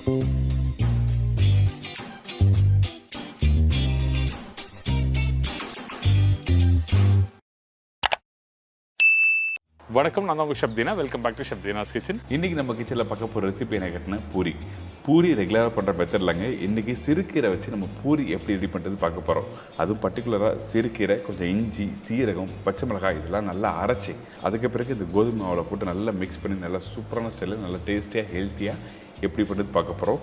வணக்கம், நான் உங்கள் Shabdeena. Welcome back to Shabdeena's kitchen. இன்றைக்கி நம்ம கிச்சனில் பார்க்க போகிற ரெசிபி என்ன கேட்டினா பூரி. பூரி ரெகுலராக பண்ணுற மெத்தட் இல்லைங்க. இன்றைக்கி சிறுக்கீரை வச்சு நம்ம பூரி எப்படி ரெடி பண்ணுறது பார்க்க போகிறோம். அதுவும் பர்டிகுலராக சிறுக்கீரை, கொஞ்சம் இஞ்சி, சீரகம், பச்சை மிளகாய் இதெல்லாம் நல்லா அரைச்சி அதுக்கு பிறகு இந்த கோதுமை மாவில் போட்டு நல்லா மிக்ஸ் பண்ணி நல்லா சூப்பரான ஸ்டைலில் நல்லா டேஸ்டியாக ஹெல்த்தியாக எப்படி பண்ணுறது பார்க்க போகிறோம்.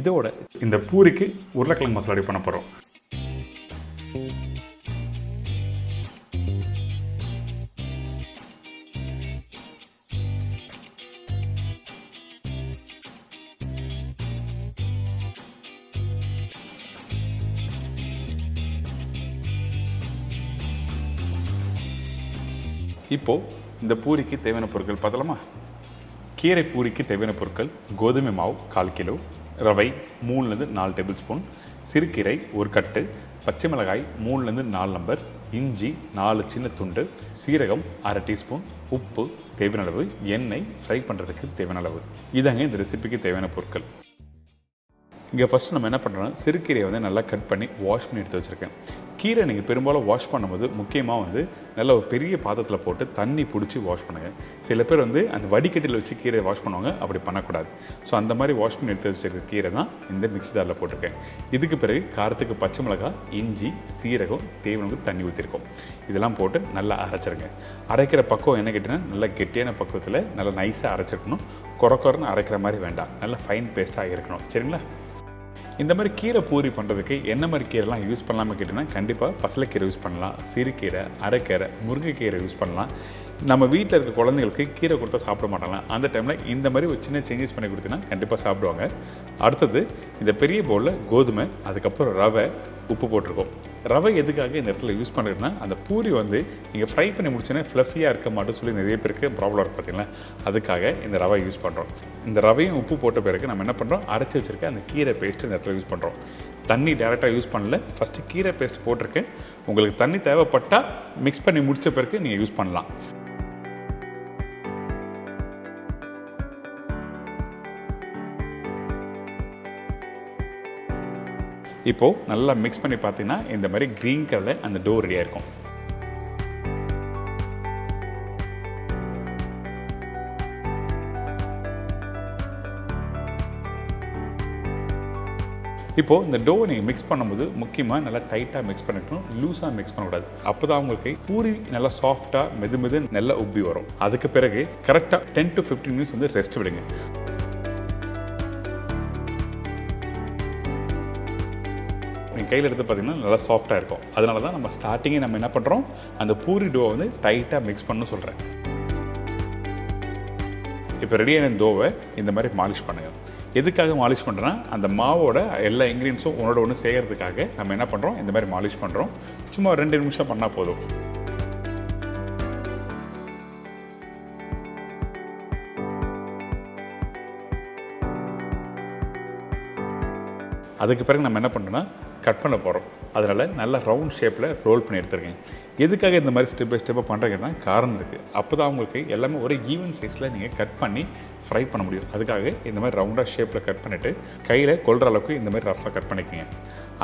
இதோட இந்த பூரிக்கு உருளைக்கிழங்கு மசாலா ரெடி பண்ண போகிறோம். இப்போது இந்த பூரிக்கு தேவையான பொருட்கள் பார்த்தலாமா? கீரை பூரிக்கு தேவையான பொருட்கள்: கோதுமை மாவு 1/4 கிலோ, ரவை 3-4 டேபிள் ஸ்பூன், சிறுகீரை 1 கட்டு, பச்சை மிளகாய் 3-4 நம்பர், இஞ்சி 4 சின்ன துண்டு, சீரகம் 1/2 டீஸ்பூன், உப்பு தேவையான அளவு, எண்ணெய் ஃப்ரை பண்ணுறதுக்கு தேவையான அளவு. இதாங்க இந்த ரெசிபிக்கு தேவையான பொருட்கள். இங்கே ஃபஸ்ட்டு நம்ம என்ன பண்ணுறோன்னா, சிறுகீரையை நல்லா கட் பண்ணி வாஷ் பண்ணி எடுத்து வச்சுருக்கேன். கீரை நீங்கள் பெரும்பாலும் வாஷ் பண்ணும்போது முக்கியமாக நல்ல ஒரு பெரிய பாத்திரத்தில் போட்டு தண்ணி பிடிச்சி வாஷ் பண்ணுங்கள். சில பேர் அந்த வடிகட்டியில் வச்சு கீரை வாஷ் பண்ணுவாங்க, அப்படி பண்ணக்கூடாது. ஸோ அந்த மாதிரி வாஷ் பண்ணி எடுத்து வச்சுருக்க கீரை தான் இந்த மிக்ஸி ஜாரில் போட்டிருக்கேன். இதுக்கு பிறகு காரத்துக்கு பச்சை மிளகாய், இஞ்சி, சீரகம் தேவையான தண்ணி ஊற்றிருக்கோம். இதெல்லாம் போட்டு நல்லா அரைச்சிருங்க. அரைக்கிற பக்குவம் என்ன கேட்டிங்கன்னா, நல்லா கெட்டியான பக்குவத்தில் நல்லா நைஸாக அரைச்சிருக்கணும். குறன்னு அரைக்கிற மாதிரி வேண்டாம், நல்லா ஃபைன் பேஸ்ட்டாக இருக்கணும். சரிங்களா? இந்த மாதிரி கீரை பூரி பண்ணுறதுக்கு என்ன மாதிரி கீரைலாம் யூஸ் பண்ணலாமல் கேட்டிங்கன்னா, கண்டிப்பாக பசலைக்கீரை யூஸ் பண்ணலாம், சிறுகீரை, அரைக்கீரை, முருங்கைக்கீரை யூஸ் பண்ணலாம். நம்ம வீட்டில் இருக்க குழந்தைங்களுக்கு கீரை கொடுத்தா சாப்பிட மாட்டாங்க. அந்த டைமில் இந்த மாதிரி ஒரு சின்ன சேஞ்சஸ் பண்ணி கொடுத்தீங்கன்னா கண்டிப்பாக சாப்பிடுவாங்க. அடுத்தது இந்த பெரிய பவுலில் கோதுமை, அதுக்கப்புறம் ரவை, உப்பு போட்டிருக்கோம். ரவை எதுக்காக இந்த இடத்துல யூஸ் பண்ணுறதுன்னா, அந்த பூரி நீங்கள் ஃப்ரை பண்ணி முடிச்சோன்னே ஃப்ளஃபியாக இருக்க மாட்டோம் சொல்லி நிறைய பேருக்கு ப்ராப்ளம் இருக்குது பார்த்தீங்களா, அதுக்காக இந்த ரவை யூஸ் பண்ணுறோம். இந்த ரவையும் உப்பு போட்ட பிறகு நம்ம என்ன பண்ணுறோம், அரைச்சி வச்சுருக்க அந்த கீரை பேஸ்ட்டு இந்த இடத்துல யூஸ் பண்ணுறோம். தண்ணி டேரெக்டாக யூஸ் பண்ணல, ஃபஸ்ட்டு கீரை பேஸ்ட் போட்டிருக்கேன். உங்களுக்கு தண்ணி தேவைப்பட்டால் மிக்ஸ் பண்ணி முடித்த பிறகு நீங்கள் யூஸ் பண்ணலாம். இப்போது நல்லா மிக்ஸ் பண்ணி பார்த்தீங்கன்னா இந்த மாதிரி க்ரீன் கலரில் அந்த டோ ரெடியாக இருக்கும். இப்போது இந்த டோவை நீங்கள் மிக்ஸ் பண்ணும்போது முக்கியமாக நல்லா டைட்டாக மிக்ஸ் பண்ணிக்கணும், லூஸாக மிக்ஸ் பண்ணக்கூடாது. அப்போ தான் உங்களுக்கு பூரி நல்லா சாஃப்டாக மெது நல்லா உப்பி வரும். அதுக்கு பிறகு கரெக்டாக 10 to 15 மினிட்ஸ் ரெஸ்ட் விடுங்க. நீங்கள் கையில் எடுத்து பார்த்தீங்கன்னா நல்லா சாஃப்டாக இருக்கும். அதனால தான் நம்ம ஸ்டார்டிங்கே நம்ம என்ன பண்ணுறோம், அந்த பூரி டோவை டைட்டாக மிக்ஸ் பண்ணணும்னு சொல்கிறேன். இப்போ ரெடியான டோவை இந்த மாதிரி மாலிஷ் பண்ணுங்கள். எதுக்காக மாலிஷ் பண்ணுறேன்னா, அந்த மாவோட எல்லா இன்க்ரீடியன்ஸும் ஒன்றோட ஒன்று செய்கிறதுக்காக நம்ம என்ன பண்ணுறோம், இந்த மாதிரி மாலிஷ் பண்ணுறோம். சும்மா 2 நிமிஷம் பண்ணால் போதும். அதுக்கு பிறகு நம்ம என்ன பண்ணுறோன்னா, கட் பண்ண போகிறோம். அதனால் நல்லா ரவுண்ட் ஷேப்பில் ரோல் பண்ணி எடுத்துருக்கேன். எதுக்காக இந்த மாதிரி ஸ்டெப் பை ஸ்டெப்பாக பண்ணுறீங்கன்னா காரணம் இருக்குது. அப்போ தான் உங்களுக்கு எல்லாமே ஒரு ஈவன் சைஸில் நீங்கள் கட் பண்ணி ஃப்ரை பண்ண முடியும். அதுக்காக இந்த மாதிரி ரவுண்டாக ஷேப்பில் கட் பண்ணிவிட்டு கையில் கொள்கிற அளவுக்கு இந்த மாதிரி ரஃபாக கட் பண்ணிக்கோங்க.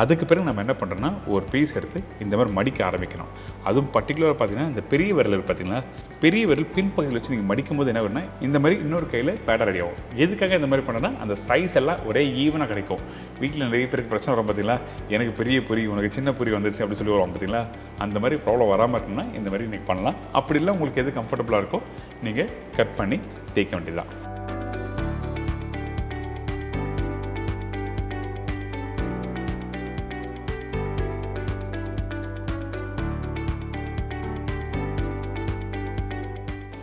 அதுக்கு பிறகு நம்ம என்ன பண்ணுறோன்னா, ஒரு பீஸ் எடுத்து இந்த மாதிரி மடிக்க ஆரம்பிக்கணும். அதுவும் பர்டிகுலராக பார்த்தீங்கன்னா, இந்த பெரிய விரல் பார்த்தீங்கன்னா, பெரிய விரல் பின்பகுதியில் வச்சு நீங்கள் மடிக்கும் போது என்ன வேணும்னா, இந்த மாதிரி இன்னொரு கையில் பேட்டர் ரெடி ஆகும். எதுக்காக இந்த மாதிரி பண்ணோன்னா, அந்த சைஸ் எல்லாம் ஒரே ஈவனாக கிடைக்கும். வீட்டில் நிறைய பேருக்கு பிரச்சனை வரும் பார்த்தீங்களா, எனக்கு பெரிய பொரி, உனக்கு சின்ன பொரி வந்துருச்சு அப்படின்னு சொல்லி வருவாங்க பார்த்தீங்களா. அந்த மாதிரி ப்ராப்ளம் வராமல் இருக்குன்னா இந்த மாதிரி நீங்கள் பண்ணலாம். அப்படி இல்லை உங்களுக்கு எது கம்ஃபர்டபுளாக இருக்கோ நீங்கள் கட் பண்ணி தேய்க்க வேண்டியதுதான்.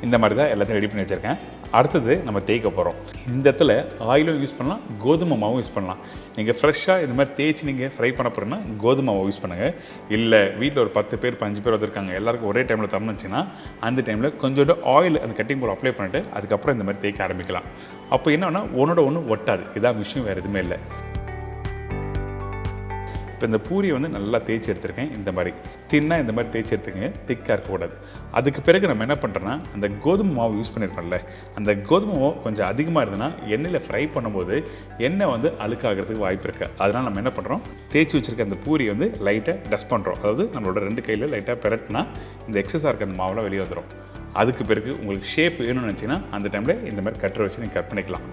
இந்த மாதிரி தான் எல்லாத்தையும் ரெடி பண்ணி வச்சுருக்கேன். அடுத்தது நம்ம தேய்க்க போகிறோம். இந்த இடத்துல ஆயிலும் யூஸ் பண்ணலாம், கோதுமை மாவும் யூஸ் பண்ணலாம். நீங்கள் ஃப்ரெஷ்ஷாக இந்த மாதிரி தேய்ச்சி நீங்கள் ஃப்ரை பண்ண போகிறீங்கன்னா கோதுமை மாவை யூஸ் பண்ணுங்கள். இல்லை வீட்டில் ஒரு 10 பேர் 5 பேர் வந்திருக்காங்க, எல்லாருக்கும் ஒரே டைமில் தரணும்னு வச்சுன்னா அந்த டைமில் கொஞ்சோண்டு ஆயில் அந்த கட்டிங் போர்டு அப்ளை பண்ணிட்டு அதுக்கப்புறம் இந்த மாதிரி தேய்க்க ஆரம்பிக்கலாம். அப்போ என்னன்னா ஒன்றோட ஒன்று ஒட்டாது. இதான் விஷயம், வேறு எதுவுமே இல்லை. இப்போ இந்த பூரியை வந்து நல்லா தேய்ச்சி எடுத்துருக்கேன். இந்த மாதிரி தின்னாக இந்த மாதிரி தேய்ச்சி எடுத்துக்கங்க, திக்காக இருக்கக்கூடாது. அதுக்கு பிறகு நம்ம என்ன பண்ணுறோன்னா, அந்த கோதுமை மாவு யூஸ் பண்ணியிருக்கோம்ல, அந்த கோதுமை மாவு கொஞ்சம் அதிகமாக இருந்ததுன்னா எண்ணெயில் ஃப்ரை பண்ணும்போது எண்ணெய் வந்து அழுக்காகிறதுக்கு வாய்ப்பு இருக்குது. அதனால் நம்ம என்ன பண்ணுறோம், தேய்ச்சி வச்சுருக்க அந்த பூரியை வந்து லைட்டாக டஸ்ட் பண்ணுறோம். அதாவது நம்மளோட 2 கையில் லைட்டாக பெரட்டினா இந்த எக்ஸஸாக இருக்க அந்த மாவுலாம் வெளியே வந்துடும். அதுக்கு பிறகு உங்களுக்கு ஷேப் வேணும்னு நினச்சிங்கன்னா அந்த டைமில் இந்த மாதிரி கட்டரை வச்சு நீங்கள் கட் பண்ணிக்கலாம்.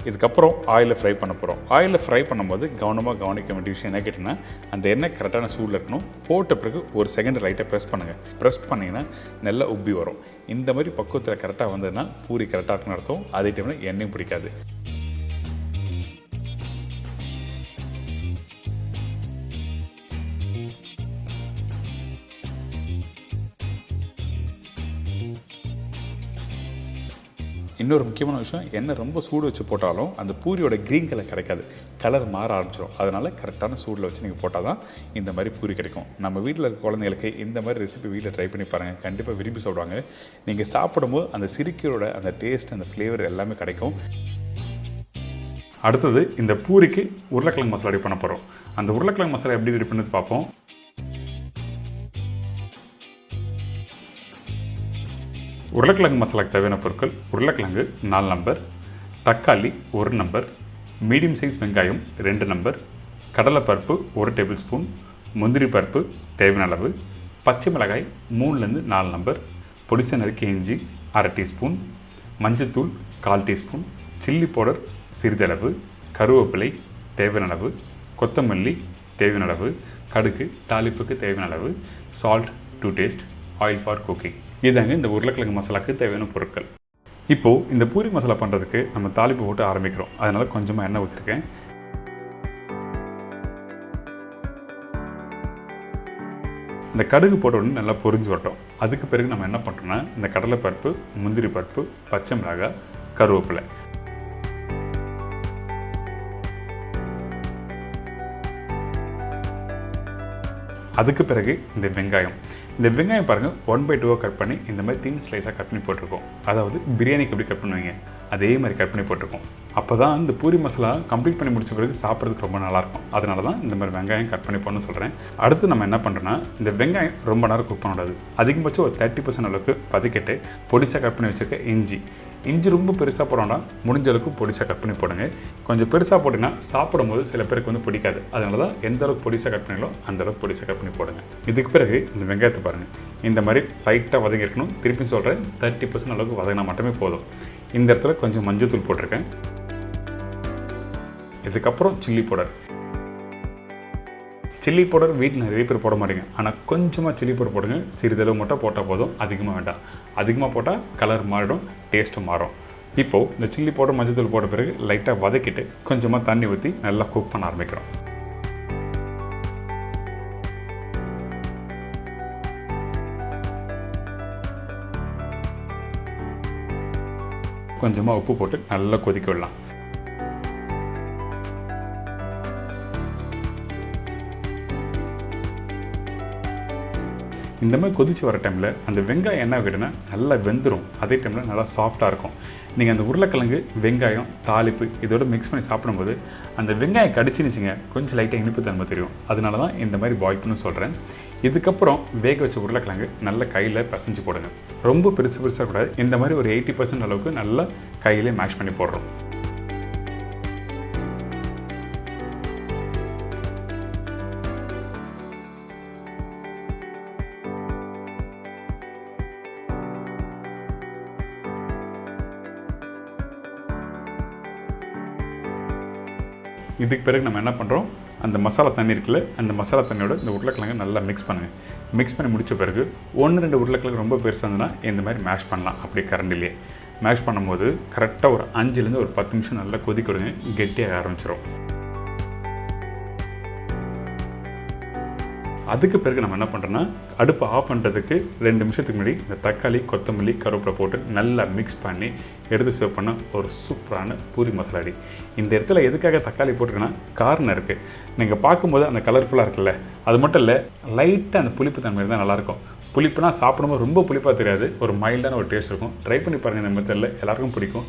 இதுக்கப்புறம் ஆயிலில் ஃப்ரை பண்ண போகிறோம். ஆயிலில் ஃப்ரை பண்ணும்போது கவனமாக கவனிக்க வேண்டிய விஷயம் என்ன கேட்டிங்கன்னா, அந்த எண்ணெய் கரெக்டான சூடில் இருக்கணும். போட்ட பிறகு ஒரு செகண்ட் லைட்டாக ப்ரெஸ் பண்ணுங்கள். ப்ரெஸ் பண்ணிங்கன்னா நல்லா உப்பி வரும். இந்த மாதிரி பக்குவத்தில் கரெக்டாக வந்ததுன்னா பூரி கரெக்டாக இருக்குன்னு அர்த்தம். அதே டைமில் எண்ணெயும் பிடிக்காது. இன்னொரு முக்கியமான விஷயம், எண்ணெய் ரொம்ப சூடு வச்சு போட்டாலும் அந்த பூரியோட க்ரீன் கலர் கிடைக்காது, கலர் மாற ஆரம்பிச்சிடும். அதனால் கரெக்டான சூடில் வச்சு நீங்கள் போட்டால் தான் இந்த மாதிரி பூரி கிடைக்கும். நம்ம வீட்டில் இருக்க குழந்தைங்களுக்கு இந்த மாதிரி ரெசிபி வீட்டில் ட்ரை பண்ணி பாருங்கள், கண்டிப்பாக விரும்பி சாப்பிடுவாங்க. நீங்கள் சாப்பிடும்போது அந்த சிரிக்கையோட அந்த டேஸ்ட், அந்த ஃப்ளேவர் எல்லாமே கிடைக்கும். அடுத்தது இந்த பூரிக்கு உருளைக்கிழங்கு மசாலா ரெடி பண்ண போகிறோம். அந்த உருளைக்கிழங்கு மசாலா எப்படி ரெடி பண்ணது பார்ப்போம். உருளைக்கிழங்கு மசாலாக்கு தேவையான பொருட்கள்: உருளைக்கிழங்கு 4 நம்பர், தக்காளி 1 நம்பர், மீடியம் சைஸ் வெங்காயம் 2 நம்பர், கடலைப்பருப்பு 1 டேபிள் ஸ்பூன், முந்திரி பருப்பு தேவையான அளவு, பச்சை மிளகாய் 3லேருந்து 4 நம்பர், பொடிசை நறுக்கிய இஞ்சி 1/2 டீஸ்பூன், மஞ்சத்தூள் 1/4 டீஸ்பூன், சில்லி பவுடர் சிறிதளவு, கருவேப்பிலை தேவையான அளவு, கொத்தமல்லி தேவையான அளவு, கடுகு தாளிப்புக்கு தேவையான அளவு, salt to taste, oil for cooking. இதாங்க இந்த உருளைக்கிழங்கு மசாலாவுக்கு தேவையான பொருட்கள். இப்போது இந்த பூரி மசாலா பண்ணுறதுக்கு நம்ம தாளிப்பு போட்டு ஆரம்பிக்கிறோம். அதனால் கொஞ்சமாக எண்ணெய் ஊற்றிருக்கேன். இந்த கடுகு போட்ட உடனே நல்லா பொரிஞ்சு வரட்டும். அதுக்கு பிறகு நம்ம என்ன பண்ணுறோன்னா, இந்த கடலைப்பருப்பு, முந்திரி பருப்பு, பச்சை மிளகாய், கருவேப்பிலை, அதுக்கு பிறகு இந்த வெங்காயம். இந்த வெங்காயம் பாருங்கள் 1/2 கட் பண்ணி இந்த மாதிரி தின் ஸ்லைஸாக கட் பண்ணி போட்டிருக்கோம். அதாவது பிரியாணிக்கு எப்படி கட் பண்ணுவீங்க அதே மாதிரி கட் பண்ணி போட்டிருக்கோம். அப்போ தான் இந்த பூரி மசாலா கம்ப்ளீட் பண்ணி முடிச்ச பிறகு சாப்பிட்றதுக்கு ரொம்ப நல்லாயிருக்கும். அதனால தான் இந்த மாதிரி வெங்காயம் கட் பண்ணி போடணும்னு சொல்கிறேன். அடுத்து நம்ம என்ன பண்ணுறோன்னா, இந்த வெங்காயம் ரொம்ப நேரம் குக் பண்ணக்கூடாது. அதிகபட்சம் ஒரு 30% அளவுக்கு பதுக்கிட்டு பொடிசாக கட் பண்ணி வச்சுருக்க இஞ்சி ரொம்ப பெருசாக போடணும்னா முடிஞ்ச அளவுக்கு பொடிசாக கட் பண்ணி போடுங்க. கொஞ்சம் பெருசாக போட்டிங்கன்னா சாப்பிடும்போது சில பேருக்கு வந்து பிடிக்காது. அதனால தான் எந்த அளவுக்கு பொடிசாக கட் பண்ணீங்களோ அந்த அளவுக்கு பொடிசாக கட் பண்ணி போடுங்க. இதுக்கு பிறகு இந்த வெங்காயத்தை பாருங்கள், இந்த மாதிரி லைட்டாக வதங்கிருக்கணும். திருப்பி சொல்கிறேன், 30% அளவுக்கு வதங்கினா மட்டுமே போதும். இந்த இடத்துல கொஞ்சம் மஞ்சள் தூள் போட்டிருக்கேன். இதுக்கப்புறம் சில்லி பவுடர் வீட்டில் நிறைய பேர் போட மாட்டீங்க. ஆனால் கொஞ்சமாக சில்லி பவுடர் போடுங்க. சிறிதளவு மட்டும் போட்டால் போதும், அதிகமாக வேண்டாம். அதிகமாக போட்டால் கலர் மாறிடும், டேஸ்ட்டும் மாறும். இப்போது இந்த சில்லி பவுடர் மஞ்சள் தூள் போட்ட பிறகு லைட்டாக வதக்கிட்டு கொஞ்சமாக தண்ணி ஊற்றி நல்லா குக் பண்ண ஆரம்பிக்கிறோம். கொஞ்சமாக உப்பு போட்டு நல்லா கொதிக்க விடலாம். இந்த மாதிரி கொதிச்சு வர டைமில் அந்த வெங்காயம் என்ன ஆகிடுன்னா நல்லா வெந்துடும். அதே டைமில் நல்லா சாஃப்டாக இருக்கும். நீங்கள் அந்த உருளைக்கிழங்கு, வெங்காயம், தாளிப்பு இதோட மிக்ஸ் பண்ணி சாப்பிடும்போது அந்த வெங்காயம் கடிச்சுன்னுச்சிங்க கொஞ்சம் லைட்டாக இனிப்பு தன்மை தெரியும். அதனால தான் இந்த மாதிரி பாயில் பண்ணு சொல்கிறேன். இதுக்கப்புறம் வேக வச்ச உருளைக்கிழங்கு நல்லா கையில் பிசைஞ்சு போடுங்க. ரொம்ப பெருசாக கூடாது. இந்த மாதிரி ஒரு 80% அளவுக்கு நல்லா கையிலே மேஷ் பண்ணி போடுறோம். இதுக்கு பிறகு நம்ம என்ன பண்ணுறோம், அந்த மசாலா தண்ணி இருக்குல்ல, அந்த மசாலா தண்ணியோட இந்த உருளைக்கிழங்கு நல்லா மிக்ஸ் பண்ணுங்கள். மிக்ஸ் பண்ணி முடித்த பிறகு 1-2 உருளைக்கிழங்கு ரொம்ப பெருசாக இருந்ததுன்னா இந்த மாதிரி மேஷ் பண்ணலாம். அப்படியே கரண்டிலே மேஷ் பண்ணும்போது கரெக்டாக ஒரு 5லேருந்து ஒரு 10 நிமிஷம் நல்லா கொதிக்க விடுங்க. கெட்டியாக ஆரம்பிச்சிடும். அதுக்கு பிறகு நம்ம என்ன பண்ணுறோன்னா, அடுப்பை ஆஃப் பண்ணுறதுக்கு 2 நிமிஷத்துக்கு முன்னாடி இந்த தக்காளி, கொத்தமல்லி, கருவேப்பிலை போட்டு நல்லா மிக்ஸ் பண்ணி எடுத்து சர்வ் பண்ண ஒரு சூப்பரான பூரி மசாலா ரெடி. இந்த இடத்துல எதுக்காக தக்காளி போட்டிருக்கேன்னா காரணம் இருக்குது. நீங்கள் பார்க்கும்போது அந்த கலர்ஃபுல்லாக இருக்குல்ல, அது மட்டும் இல்லை லைட்டாக அந்த புளிப்பு தன்மை இருந்தால் நல்லாயிருக்கும். புளிப்புனா சாப்பிடும்போது ரொம்ப புளிப்பாக தெரியாது, ஒரு மைல்டான ஒரு டேஸ்ட் இருக்கும். ட்ரை பண்ணி பாருங்கள், இந்த மெத்தடில் எல்லாருக்கும் பிடிக்கும்.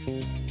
Thank you.